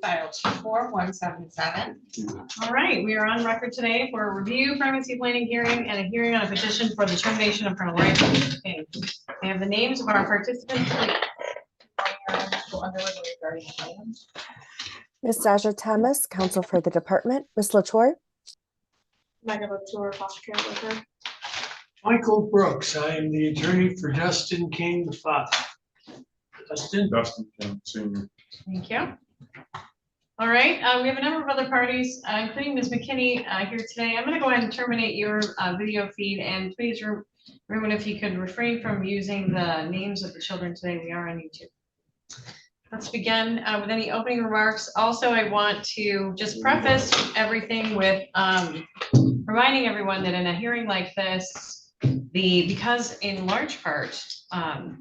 file 24177. All right, we are on record today for a review pregnancy planning hearing and a hearing on a petition for the termination of parental rights. Okay. We have the names of our participants. Ms. Saja Thomas, counsel for the department. Ms. Latour. Michael Brooks, I am the attorney for Dustin King, the father. Dustin King, Sr. Thank you. All right, we have a number of other parties, including Ms. McKinney here today. I'm going to go ahead and terminate your video feed, and please, everyone, if you could refrain from using the names of the children today. We are on YouTube. Let's begin with any opening remarks. Also, I want to just preface everything with reminding everyone that in a hearing like this, because in large part, the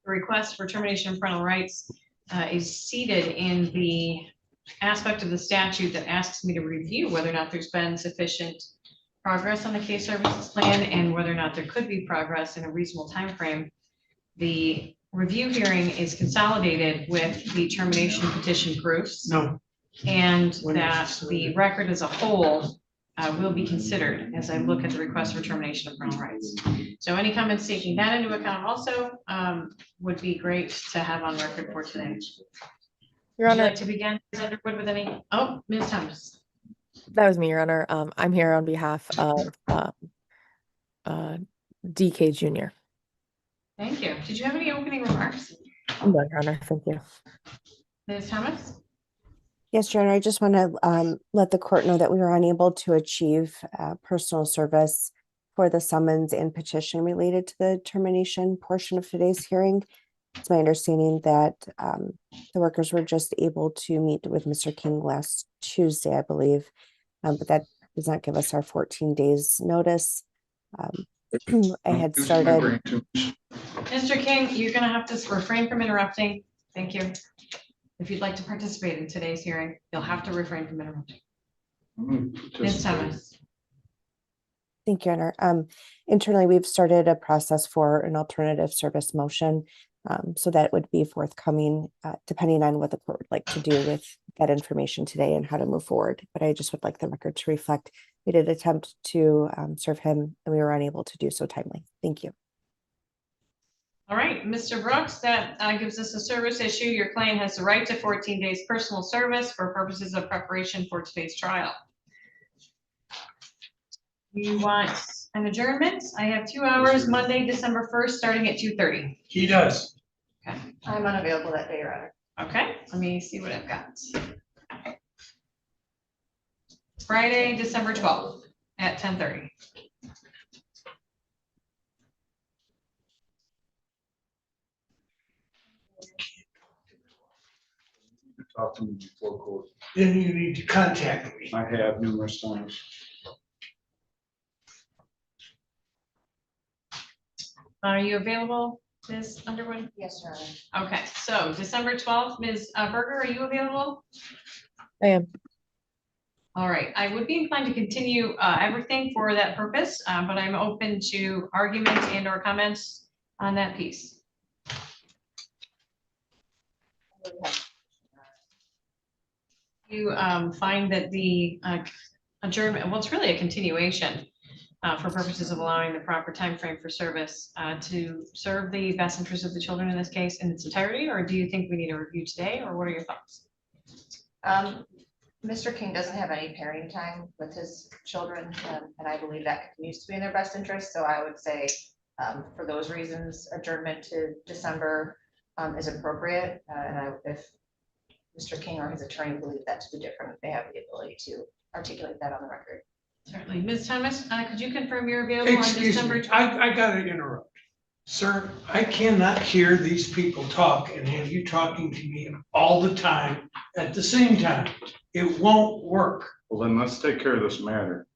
request for termination of parental rights is seated in the aspect of the statute that asks me to review whether or not there's been sufficient progress on the case services plan and whether or not there could be progress in a reasonable time frame. The review hearing is consolidated with the termination petition proofs. No. And that the record as a whole will be considered as I look at the request for termination of parental rights. So any comments taking that into account also would be great to have on record for today. Your Honor, Would you like to begin, Ms. Underwood, with any? Oh, Ms. Thomas. that was me, Your Honor. I'm here on behalf of DK Jr. Thank you. Did you have any opening remarks? I'm done, Your Honor. Thank you. Ms. Thomas? Yes, Your Honor. I just want to let the court know that we were unable to achieve personal service for the summons and petition related to the termination portion of today's hearing. It's my understanding that the workers were just able to meet with Mr. King last Tuesday, I believe, but that does not give us our 14 days notice. I had started. Mr. King, you're going to have to refrain from interrupting. Thank you. If you'd like to participate in today's hearing, you'll have to refrain from interrupting. Ms. Thomas. Thank you, Your Honor. Internally, we've started a process for an alternative service motion. So that would be forthcoming, depending on what the court would like to do with that information today and how to move forward. But I just would like the record to reflect we did attempt to serve him and we were unable to do so timely. Thank you. All right, Mr. Brooks, that gives us a service issue. Your client has the right to 14 days personal service for purposes of preparation for today's trial. You want an adjournment? I have 2 hours, Monday, December 1st, starting at 2:30. He does. Okay. I'm unavailable that day, rather. Okay, let me see what I've got. Friday, December 12th at 10:30. Talk to me before court. Then you need to contact me. I have numerous times. Are you available, Ms. Underwood? Yes, Your Honor. Okay, so December 12th, Ms. Berger, are you available? I am. All right, I would be inclined to continue everything for that purpose, but I'm open to arguments and or comments on that piece. You find that the adjournment, well, it's really a continuation for purposes of allowing the proper time frame for service to serve the best interest of the children in this case in its entirety, or do you think we need a review today, or what are your thoughts? Mr. King doesn't have any parenting time with his children, and I believe that continues to be in their best interest. So I would say, for those reasons, adjournment to December is appropriate. If Mr. King or his attorney believe that to be different, they have the ability to articulate that on the record. Certainly. Ms. Thomas, could you confirm you're available on Excuse December me, 12th? I gotta interrupt. Sir, I cannot hear these people talk and have you talking to me all the time at the same time. It won't work. Well, then let's take care of this matter.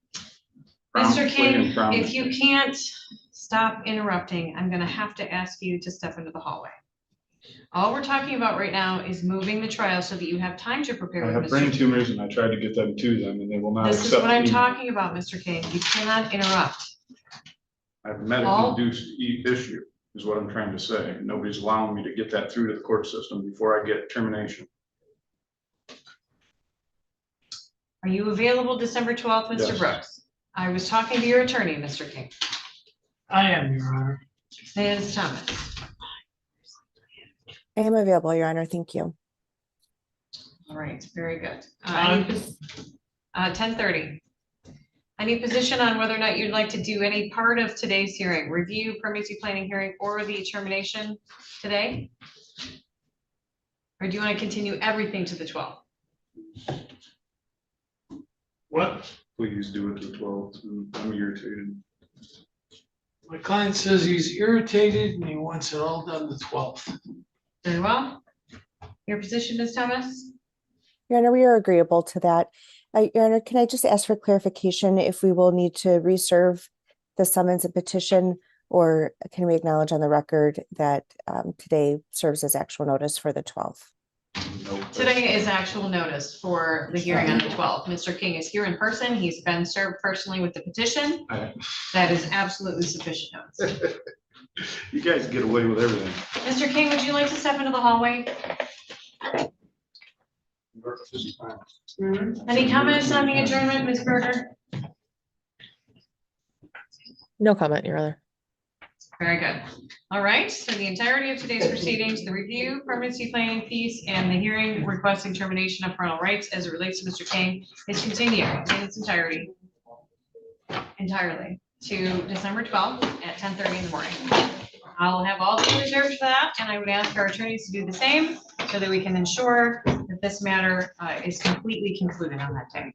Mr. King, if you can't stop interrupting, I'm going to have to ask you to step into the hallway. All we're talking about right now is moving the trial so that you have time to prepare. I have brain tumors and I tried to get them to them and they will not This is accept what I'm me. talking about, Mr. King. You cannot interrupt. I have a medically induced issue is what I'm trying to say. Nobody's allowing me to get that through to the court system before I get termination. Are you available December 12th, Mr. Yes. Brooks? I was talking to your attorney, Mr. King. I am, Your Honor. Ms. Thomas. I am available, Your Honor. Thank you. All right, very good. Time? 10:30. Any position on whether or not you'd like to do any part of today's hearing, review, permanency planning hearing, or the termination today? Or do you want to continue everything to the 12th? What? Please do it to 12. I'm irritated. My client says he's irritated and he wants it all done the 12th. Very well. Your position, Ms. Thomas? Your Honor, we are agreeable to that. Your Honor, can I just ask for clarification if we will need to reserve the summons and petition, or can we acknowledge on the record that today serves as actual notice for the 12th? Nope. Today is actual notice for the hearing on the 12th. Mr. King is here in person. He's been served personally with the petition. That is absolutely sufficient notice. You guys get away with everything. Mr. King, would you like to step into the hallway? Any comments on the adjournment, Ms. Berger? No comment, Your Honor. Very good. All right, so the entirety of today's proceedings, the review, permanency planning piece, and the hearing requesting termination of parental rights as it relates to Mr. King is continued in its entirety to December 12th at 10:30 in the morning. I'll have all the reserved for that, and I would ask our attorneys to do the same so that we can ensure that this matter is completely concluded on that day.